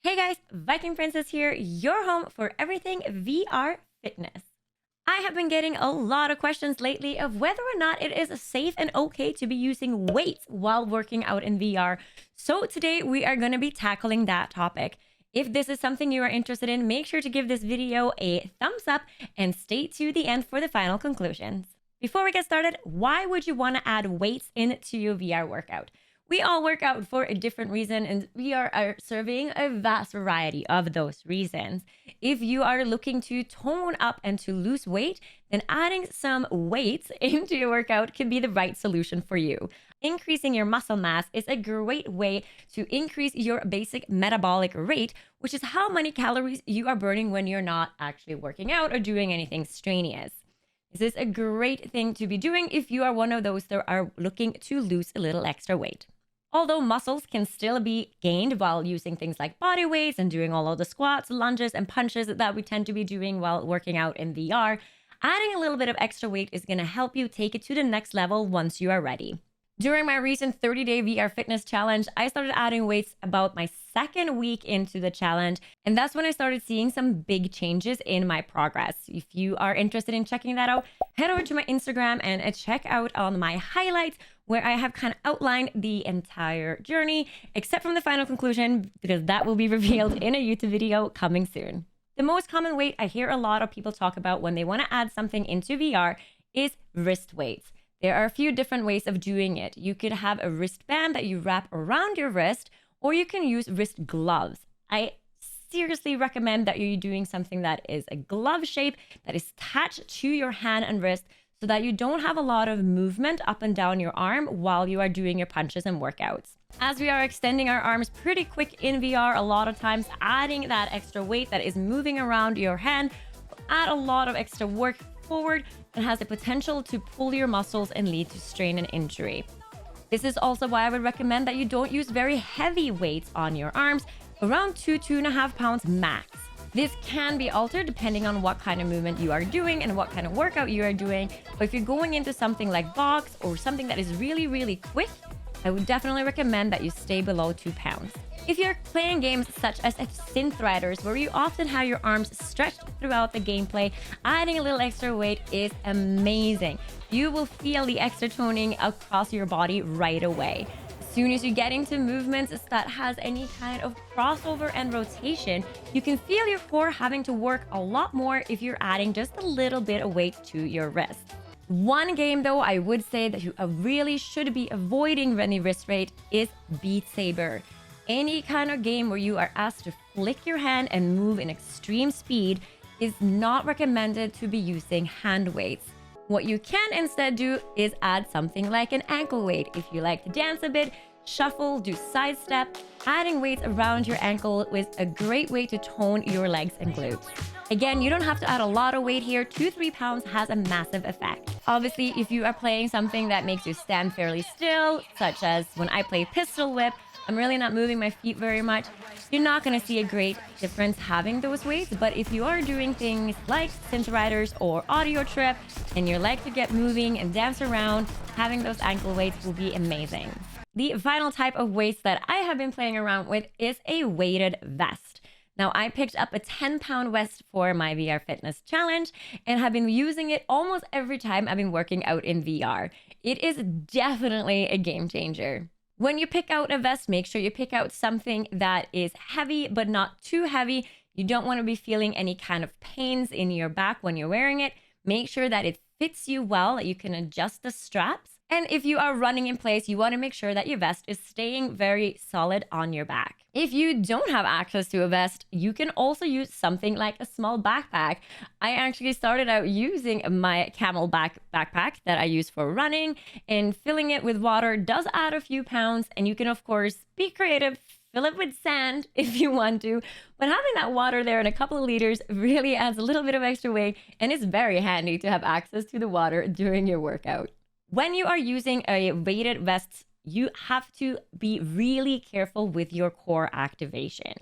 Hey guys, Viking Princess here, your home for everything VR fitness. I have been getting a lot of questions lately of whether or not it is safe and okay to be using weights while working out in VR. So today we are going to be tackling that topic. If this is something you are interested in, make sure to give this video a thumbs up and stay to the end for the final conclusions. Before we get started, why would you want to add weights into your VR workout? We all work out for a different reason, and we are serving a vast variety of those reasons. If you are looking to tone up and to lose weight, then adding some weights into your workout can be the right solution for you. Increasing your muscle mass is a great way to increase your basic metabolic rate, which is how many calories you are burning when you're not actually working out or doing anything strenuous. This is a great thing to be doing if you are one of those that are looking to lose a little extra weight. Although muscles can still be gained while using things like body weights and doing all of the squats, lunges, and punches that we tend to be doing while working out in VR, adding a little bit of extra weight is going to help you take it to the next level once you are ready. During my recent 30-day VR fitness challenge, I started adding weights about my second week into the challenge, and that's when I started seeing some big changes in my progress. If you are interested in checking that out, head over to my Instagram and check out on my highlights where I have kind of outlined the entire journey, except from the final conclusion, because that will be revealed in a YouTube video coming soon. The most common weight I hear a lot of people talk about when they want to add something into VR is wrist weights. There are a few different ways of doing it. You could have a wristband that you wrap around your wrist, or you can use wrist gloves. I seriously recommend that you're doing something that is a glove shape that is attached to your hand and wrist so that you don't have a lot of movement up and down your arm while you are doing your punches and workouts. As we are extending our arms pretty quick in VR, a lot of times adding that extra weight that is moving around your hand will add a lot of extra work forward and has the potential to pull your muscles and lead to strain and injury. This is also why I would recommend that you don't use very heavy weights on your arms, around 2.5 pounds max. This can be altered depending on what kind of movement you are doing and what kind of workout you are doing. But if you're going into something like box or something that is really quick, I would definitely recommend that you stay below 2 pounds. If you're playing games such as Synth Riders, where you often have your arms stretched throughout the gameplay, adding a little extra weight is amazing. You will feel the extra toning across your body right away. As soon as you get into movements that has any kind of crossover and rotation, you can feel your core having to work a lot more if you're adding just a little bit of weight to your wrist. One game though I would say that you really should be avoiding any wrist weight is BeatSaber. Any kind of game where you are asked to flick your hand and move in extreme speed is not recommended to be using hand weights. What you can instead do is add something like an ankle weight. If you like to dance a bit, shuffle, do side step, adding weights around your ankle is a great way to tone your legs and glutes. Again, you don't have to add a lot of weight here. 2-3 pounds has a massive effect. Obviously, if you are playing something that makes you stand fairly still, such as when I play pistol whip, I'm really not moving my feet very much. You're not going to see a great difference having those weights. But if you are doing things like Synth Riders or AudioTrip and you like to get moving and dance around, having those ankle weights will be amazing. The final type of weights that I have been playing around with is a weighted vest. Now, I picked up a 10-pound vest for my VR fitness challenge and have been using it almost every time I've been working out in VR. It is definitely a game changer. When you pick out a vest, make sure you pick out something that is heavy, but not too heavy. You don't want to be feeling any kind of pains in your back when you're wearing it. Make sure that it fits you well, that you can adjust the straps. And if you are running in place, you want to make sure that your vest is staying very solid on your back. If you don't have access to a vest, you can also use something like a small backpack. I actually started out using my camelback backpack that I use for running, and filling it with water does add a few pounds. And you can, of course, be creative, fill it with sand if you want to. But having that water there in a couple of liters really adds a little bit of extra weight, and it's very handy to have access to the water during your workout. When you are using a weighted vest, you have to be really careful with your core activation.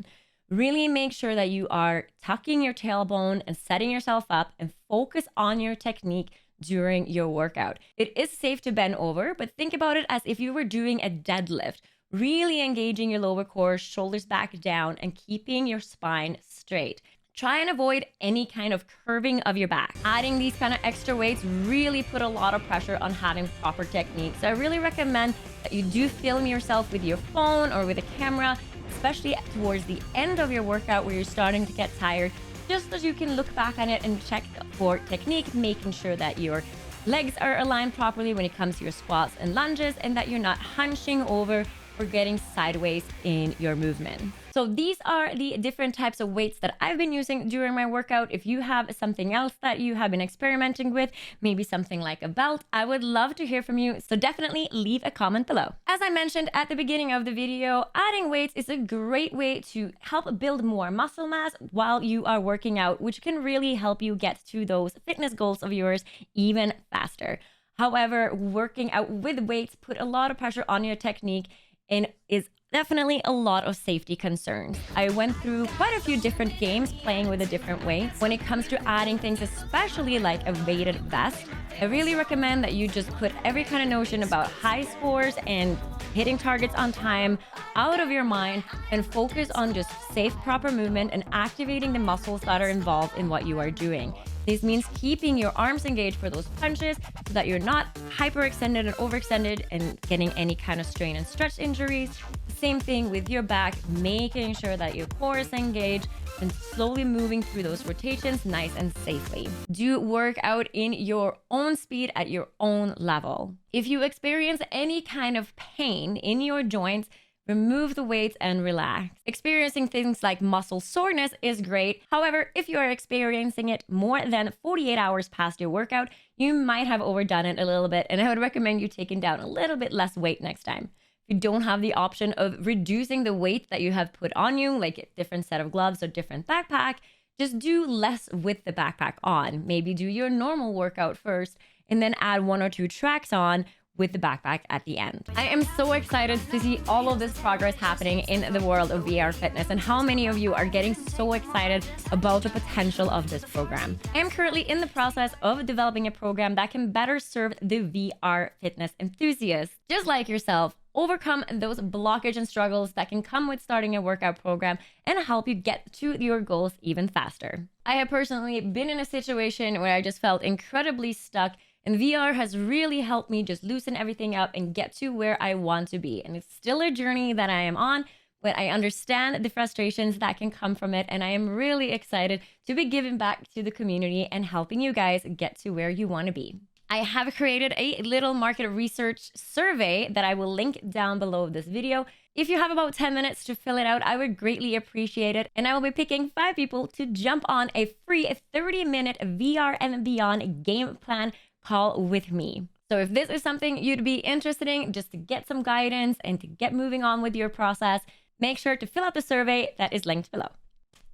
Really make sure that you are tucking your tailbone and setting yourself up and focus on your technique during your workout. It is safe to bend over, but think about it as if you were doing a deadlift, really engaging your lower core, shoulders back down, and keeping your spine straight. Try and avoid any kind of curving of your back. Adding these kind of extra weights really put a lot of pressure on having proper technique. So I really recommend that you do film yourself with your phone or with a camera, especially towards the end of your workout where you're starting to get tired, just as you can look back on it and check for technique, making sure that your legs are aligned properly when it comes to your squats and lunges, and that you're not hunching over or getting sideways in your movement. So these are the different types of weights that I've been using during my workout. If you have something else that you have been experimenting with, maybe something like a belt, I would love to hear from you. So definitely leave a comment below. As I mentioned at the beginning of the video, adding weights is a great way to help build more muscle mass while you are working out, which can really help you get to those fitness goals of yours even faster. However, working out with weights put a lot of pressure on your technique and is definitely a lot of safety concerns. I went through quite a few different games playing with the different weights. When it comes to adding things, especially like a weighted vest, I really recommend that you just put every kind of notion about high scores and hitting targets on time out of your mind and focus on just safe, proper movement and activating the muscles that are involved in what you are doing. This means keeping your arms engaged for those punches so that you're not hyperextended and overextended and getting any kind of strain and stretch injuries. Same thing with your back, making sure that your core is engaged and slowly moving through those rotations nice and safely. Do work out in your own speed at your own level. If you experience any kind of pain in your joints, remove the weights and relax. Experiencing things like muscle soreness is great. However, if you are experiencing it more than 48 hours past your workout, you might have overdone it a little bit, and I would recommend you taking down a little bit less weight next time. If you don't have the option of reducing the weight that you have put on you, like a different set of gloves or different backpack, just do less with the backpack on. Maybe do your normal workout first and then add 1 or 2 tracks on with the backpack at the end. I am so excited to see all of this progress happening in the world of VR fitness and how many of you are getting so excited about the potential of this program. I am currently in the process of developing a program that can better serve the VR fitness enthusiasts, just like yourself, overcome those blockage and struggles that can come with starting a workout program and help you get to your goals even faster. I have personally been in a situation where I just felt incredibly stuck, and VR has really helped me just loosen everything up and get to where I want to be. And it's still a journey that I am on, but I understand the frustrations that can come from it. And I am really excited to be giving back to the community and helping you guys get to where you want to be. I have created a little market research survey that I will link down below this video. If you have about 10 minutes to fill it out, I would greatly appreciate it. And I will be picking 5 people to jump on a free 30-minute VR and beyond game plan call with me. So if this is something you'd be interested in, just to get some guidance and to get moving on with your process, make sure to fill out the survey that is linked below.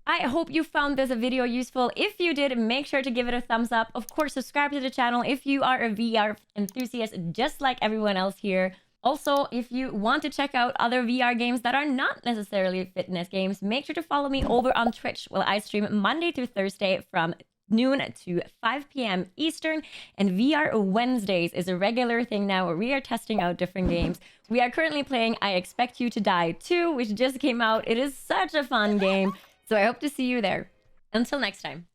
I hope you found this video useful. If you did, make sure to give it a thumbs up. Of course, subscribe to the channel if you are a VR enthusiast, just like everyone else here. Also, if you want to check out other VR games that are not necessarily fitness games, make sure to follow me over on Twitch, where I stream Monday through Thursday from noon to 5 p.m. Eastern, and VR Wednesdays is a regular thing now where we are testing out different games. We are currently playing I Expect You to Die 2, which just came out. It is such a fun game, so I hope to see you there. Until next time.